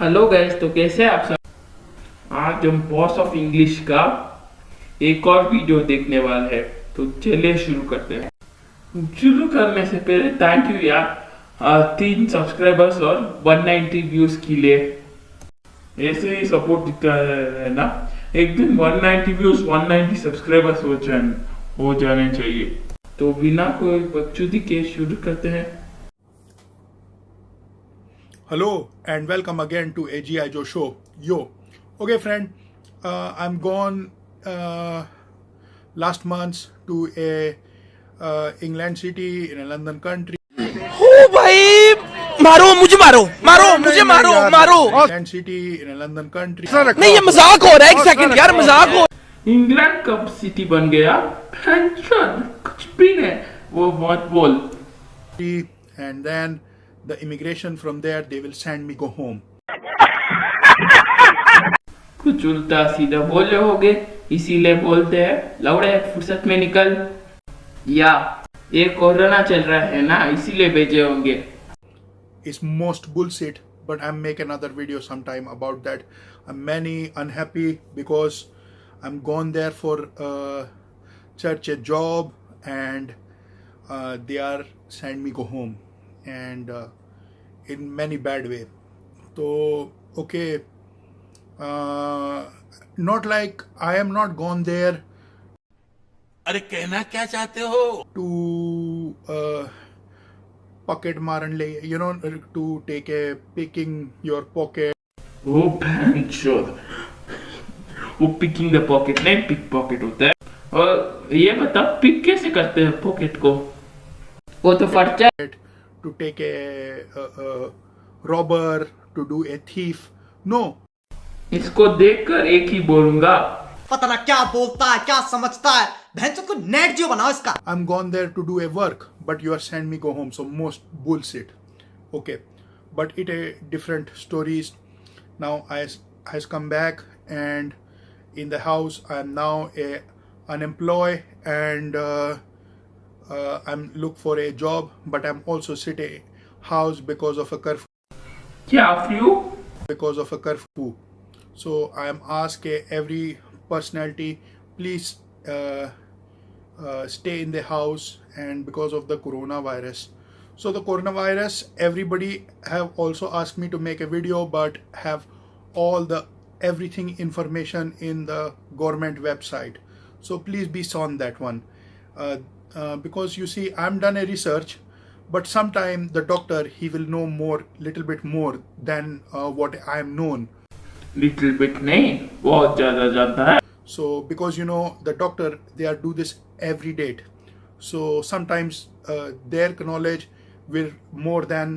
Hello guys, तो कैसे हैं आप सब। आज हम बॉस ऑफ इंग्लिश का एक और वीडियो देखने वाले हैं। तो चलिए शुरू करते हैं। शुरू करने से पहले थैंक यू यार, 3 सब्सक्राइबर्स और 190 व्यूज के लिए। ऐसे ही सपोर्ट दिखता है ना। एक दिन 190 व्यूज 190 सब्सक्राइबर्स हो जाने चाहिए। तो बिना कोई बकचोदी के शुरू करते हैं। Hello and welcome again to AGI Joe Show. Yo, okay, friend. I'm gone last month to a England city in a London country. ओ भाई, मारो मुझे, मुझे मारो England city in a London country. नहीं, ये मजाक हो रहा है। एक सेकंड यार, मजाक हो। इंग्लैंड कब सिटी बन गया? पेंशन कुछ भी नहीं, वो मत बोल। And then the immigration from there, they will send me go home. कुछ उल्टा सीधा बोले होगे, इसीलिए बोलते हैं लौड़े फुर्सत में निकल। या ये कोरोना चल रहा है ना, इसीलिए भेजे होंगे। It's most bullshit, but I'm make another video sometime about that. I'm many unhappy because I'm gone there for search a job and they are send me go home and in many bad way. So okay, not like I am not gone there अरे कहना क्या चाहते हो? to pocket maran le, you know, to take a picking your pocket. वो भैंचोद, वो picking the pocket नहीं, pick pocket होता है। और ये बता, पिक कैसे करते हैं पॉकेट को? वो तो फट जाए। To take a robber, to do a thief. No. इसको देखकर एक ही बोलूंगा, पता ना क्या बोलता है, क्या समझता है। भैंसों को नेट जो बनाओ इसका। I'm gone there to do a work, but you are send me go home. So most bullshit. Okay, but it a different stories. Now I has come back and in the house I am now a unemployed and I'm look for a job, but I'm also sitting house because of a curfew. क्या few? Because of a curfew. So I am ask every personality, please stay in the house and because of the coronavirus. So the coronavirus, everybody have also asked me to make a video, but have all the everything information in the government website. So please be on that one. Because you see, I'm done a research, but sometime the doctor, he will know more, little bit more than what I am known. Little bit नहीं, बहुत ज्यादा जानता है। So because you know the doctor, they are do this every date. So sometimes their knowledge will more than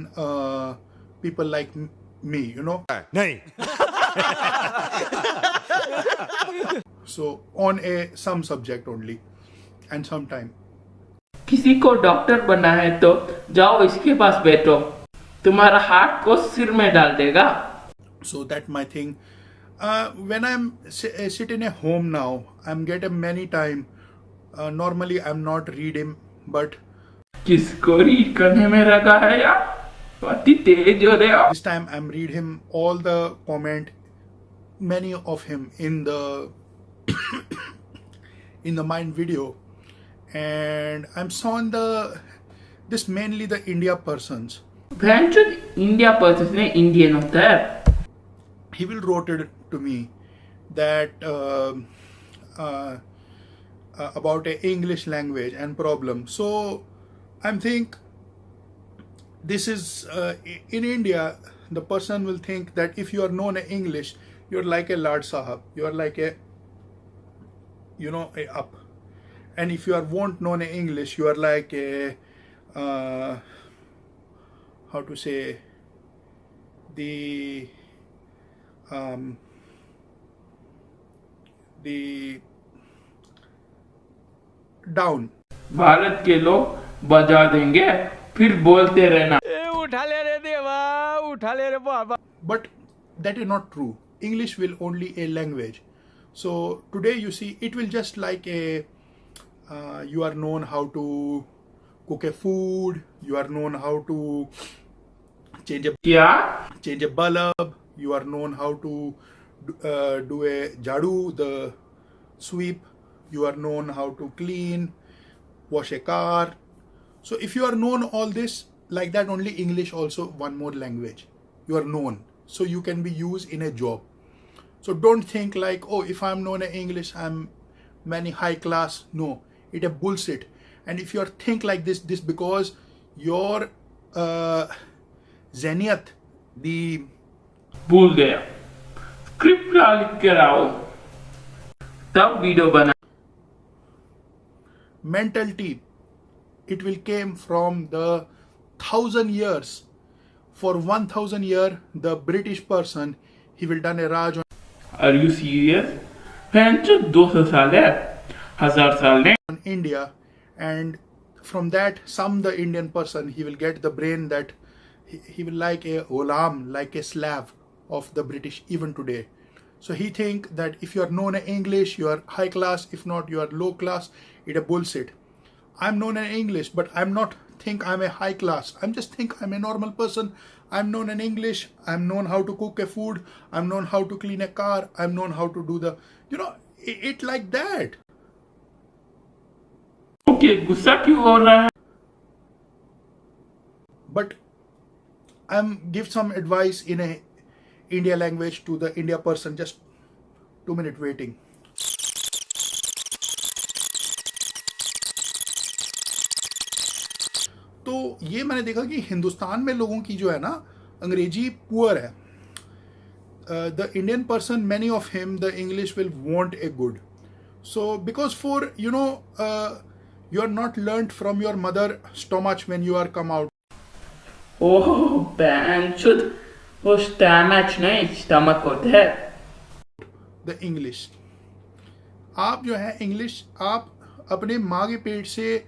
people like me, you know. नहीं। So on a some subject only, and sometime. किसी को doctor बनना है तो जाओ इसके पास बैठो, तुम्हारा हार्ट को सिर में डाल देगा। So that my thing. When I'm sitting at home now, I'm getting many time. Normally I'm not reading, but किसको रीड करने में लगा है यार, अति तेज हो रहे हो। this time I'm read him all the comment, many of him in the in the mind video, and I'm showing this mainly the India persons. भैंचोद, इंडिया पर्सन ने इंडियन होता है। He will wrote it to me that about a English language and problem. So I'm think this is in India, the person will think that if you are known in English, you're like a Lard Sahab, you are like a, you know, a up. And if you are won't known in English, you are like a how to say, the down. Bharat के लोग बजा देंगे, फिर बोलते रहना। उठा ले रे देवा, उठा ले रे बाबा। But that is not true. English will only a language. So today you see, it will just like a you are known how to cook a food, you are known how to change a क्या? bulb, You are known how to do a jadu, the sweep. You are known how to clean, wash a car. So if you are known all this like that, only English also one more language. You are known, so you can be used in a job. So don't think like, oh, if I'm known in English, I'm many high class. No, it a bullshit. And if you are think like this because your zenith, the भूल गया script लिख कर आओ तब video बना mentality, it will came from the 1,000 years. For 1,000 year, the British person, he will done a raj are you serious fan जो 200 साल है 1000 साल ने on India, and from that, some the Indian person, he will get the brain that he will like a ghulam, like a slave of the British even today. So he think that if you are known in English, you are high class. If not, you are low class. It a bullshit. I'm known in English, but I'm not think I'm a high class. I'm just think I'm a normal person. I'm known in English. I'm known how to cook a food. I'm known how to clean a car. I'm known how to do the, it like that. Okay गुस्सा क्यों हो रहा है But I'm give some advice in a India language to the India person. Just 2 minutes waiting. तो ये मैंने देखा कि हिंदुस्तान में लोगों की जो है ना अंग्रेजी पुअर है. The Indian person, many of him, the English will want a good. So because for you are not learnt from your mother so much when you are come out. ओह बैंचुद वो स्टमक नहीं stomach होता है the English. आप जो है English आप अपने माँ के पेट से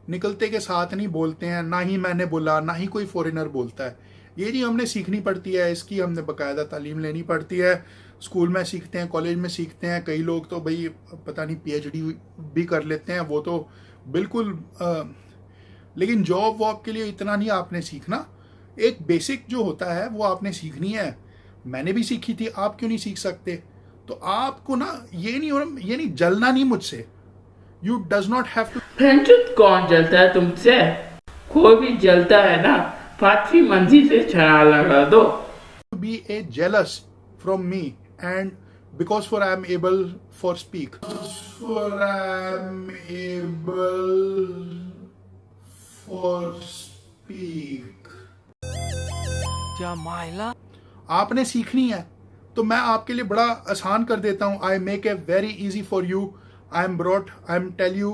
निकलते के साथ नहीं बोलते हैं. ना ही मैंने बोला, ना ही कोई फॉरेनर बोलता है. ये नहीं हमने सीखनी पड़ती है, इसकी हमने बाकायदा तालीम लेनी पड़ती है. स्कूल में सीखते हैं, कॉलेज में सीखते हैं. कई लोग तो भाई पता नहीं PhD भी कर लेते हैं, वो तो बिल्कुल. लेकिन जॉब वॉब के लिए इतना नहीं आपने सीखना. एक बेसिक जो होता है वो आपने सीखनी है. मैंने भी सीखी थी, आप क्यों नहीं सीख सकते? तो आपको ना ये नहीं जलना नहीं मुझसे. You does not have to. बैंचुद कौन जलता है तुमसे कोई भी जलता है ना 5वीं मंजिल से छलांग लगा दो be a jealous from me, and because for I am able for speak. For I am able for speak. क्या माइला आपने सीखनी है तो मैं आपके लिए बड़ा आसान कर देता हूँ. I make a very easy for you. I am tell you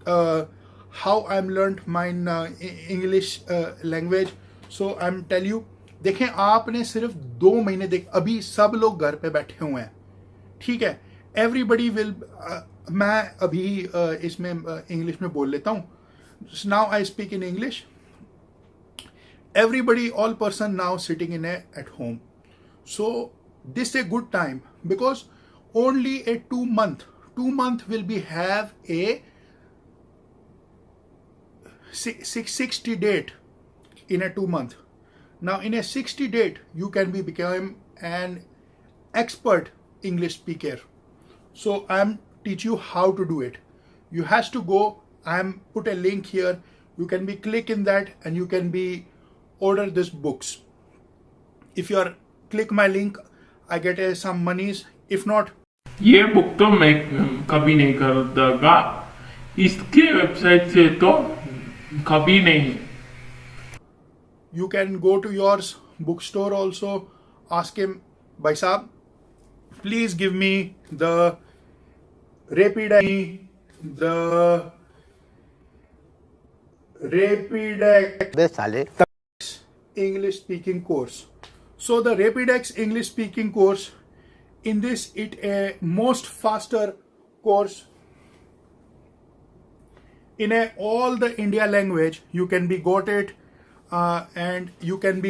how I am learn mine English language. So I am tell you. देखें आपने सिर्फ 2 महीने अभी सब लोग घर पे बैठे हुए हैं, ठीक है. Everybody will. मैं अभी इसमें इंग्लिश में बोल लेता हूँ. Now I speak in English. Everybody, all person now sitting at home. So this is a good time because only a 2 month will be have a 60 date in a 2 month. Now in a 60 date you can become an expert English speaker. So I am teach you how to do it. You has to go. I am put a link here. You can click in that and you can order this books. If you are click my link, I get some monies. If not, ये book तो मैं कभी नहीं खरीदूंगा. इसके website से तो कभी नहीं. you can go to yours bookstore also. Ask him, Bhai Saab, please give me the Rapidex English speaking course. So the Rapidex English speaking course, in this it a most faster course in all the India language. You can got it and you can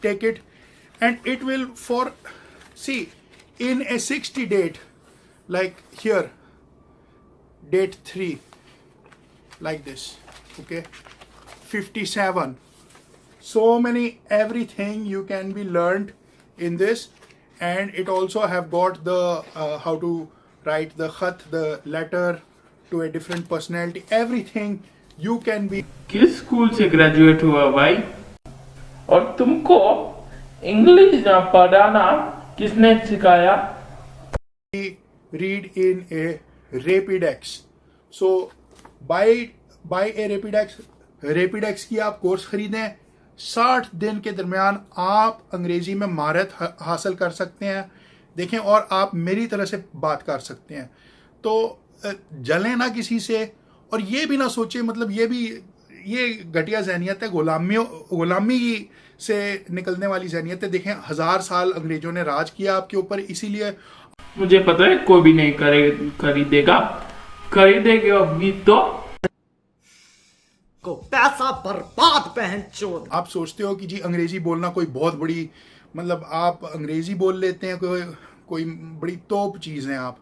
take it, and it will see in a 60 date, like here date 3 like this, okay, 57. So many everything you can learned in this. and it also have got the how to write the khat, the letter to a different personality, everything you can be. किस school से graduate हुआ भाई? और तुमको English पढ़ाना किसने सिखाया? Read in a Rapidex. So buy a Rapidex की आप कोर्स खरीदें, 60 दिन के दरमियान आप अंग्रेजी में महारत हासिल कर सकते हैं। देखें, और आप मेरी तरह से बात कर सकते हैं। तो जलें ना किसी से, और ये भी ना सोचे, मतलब ये घटिया जहनियत है, गुलामी से निकलने वाली जहनियत है। देखें, 1000 साल अंग्रेजों ने राज किया आपके ऊपर, इसीलिए मुझे पता है कोई भी नहीं खरीदेगा भी तो को पैसा बर्बाद बहन चोद। आप सोचते हो कि जी अंग्रेजी बोलना कोई बहुत बड़ी, मतलब आप अंग्रेजी बोल लेते हैं, कोई बड़ी तोप चीज है आप,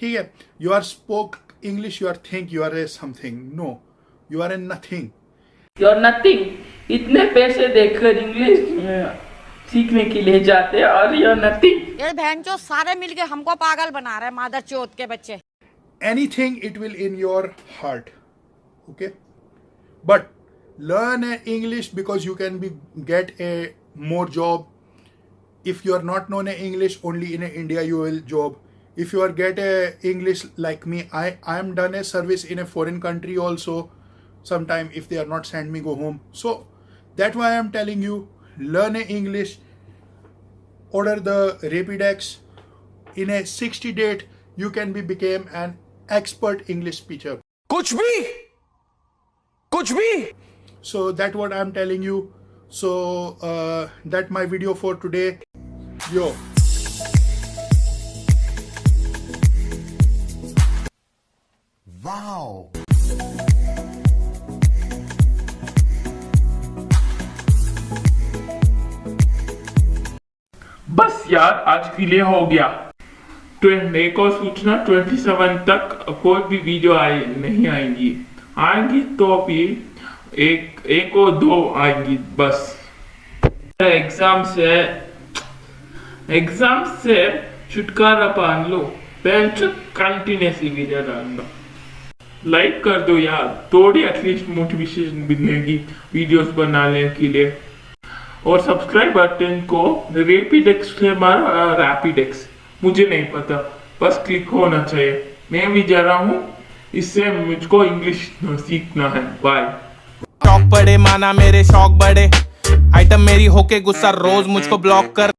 ठीक है। You are spoke English, you are think you are a something. No, you are a nothing. You are nothing. इतने पैसे देकर इंग्लिश सीखने के लिए जाते हैं और यू आर नथिंग। ये बहनचोद सारे मिलके हमको पागल बना रहे हैं, मादर चोद के बच्चे। Anything it will in your heart, okay, but learn English because you can get a more job. If you are not known English, only in India you will job. If you are get a English like me, I am done a service in a foreign country also. Sometime if they are not send me go home. So that's why I am telling you, learn English. Order the Rapidex. In a 60 date, you can become an expert English speaker. कुछ भी So that's what I'm telling you. So that's my video for today. Yo. Wow. बस यार, आज के लिए हो गया। एक और सूचना, 27 तक कोई भी वीडियो नहीं आएंगी तो भी एक और 2 आएंगी बस। एग्जाम से छुटकारा पान लो, कंटिन्यूसली वीडियो डालना। लाइक कर दो यार, थोड़ी एटलीस्ट मोटिवेशन मिलेगी वीडियोस बनाने के लिए। और सब्सक्राइब बटन को रैपिडेक्स से मारो, रैपिडेक्स मुझे नहीं पता, बस क्लिक होना चाहिए। मैं भी जा रहा हूँ, इससे मुझको इंग्लिश सीखना है। बाय। शौक बड़े माना मेरे शौक बड़े, आइटम मेरी होके गुस्सा रोज मुझको ब्लॉक कर।